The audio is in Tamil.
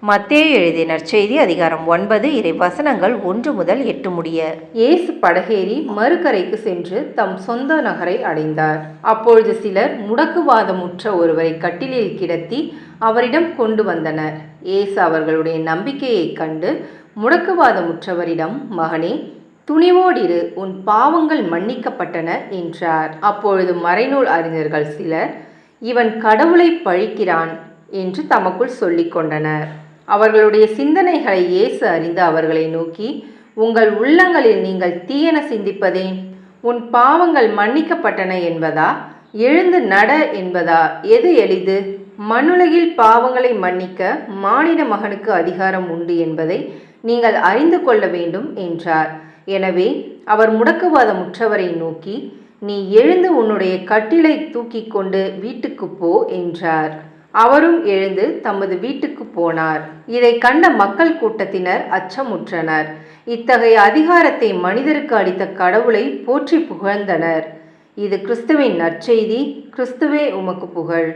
மத்தேயு எழுதிய நற்செய்தி அதிகாரம் 9 இறை வசனங்கள் 1 முதல் 8 முடிய. இயேசு படகேறி மறுகரைக்கு சென்று தம் சொந்த நகரை அடைந்தார். அப்பொழுது சிலர் முடக்குவாதமுற்ற ஒருவரை கட்டிலில் கிடத்தி அவரிடம் கொண்டு வந்தனர். இயேசு அவர்களுடைய நம்பிக்கையைக் கண்டு முடக்குவாதமுற்றவரிடம், மகனே, துணிவோடிரு, உன் பாவங்கள் மன்னிக்கப்பட்டன என்றார். அப்பொழுது மறைநூல் அறிஞர்கள் சிலர், இவன் கடவுளை பழிக்கிறான் என்று தமக்குள் சொல்லிக் கொண்டனர். அவர்களுடைய சிந்தனைகளை இயேசு அறிந்து அவர்களை நோக்கி, உங்கள் உள்ளங்களில் நீங்கள் தீயன சிந்திப்பதேன்? உன் பாவங்கள் மன்னிக்கப்பட்டன என்பதா, எழுந்து நட என்பதா? எது எளிது? மண்ணுலகில் பாவங்களை மன்னிக்க மானிட மகனுக்கு அதிகாரம் உண்டு என்பதை நீங்கள் அறிந்து கொள்ள வேண்டும் என்றார். எனவே அவர் முடக்குவாதமுற்றவரை நோக்கி, நீ எழுந்து உன்னுடைய கட்டிலை தூக்கி கொண்டு வீட்டுக்கு போ என்றார். அவரும் எழுந்து தமது வீட்டுக்கு போனார். இதை கண்ட மக்கள் கூட்டத்தினர் அச்சமுற்றனர். இத்தகைய அதிகாரத்தை மனிதருக்கு அளித்த கடவுளை போற்றி புகழ்ந்தனர். இது கிறிஸ்துவின் நற்செய்தி. கிறிஸ்துவே உமக்கு புகழ்.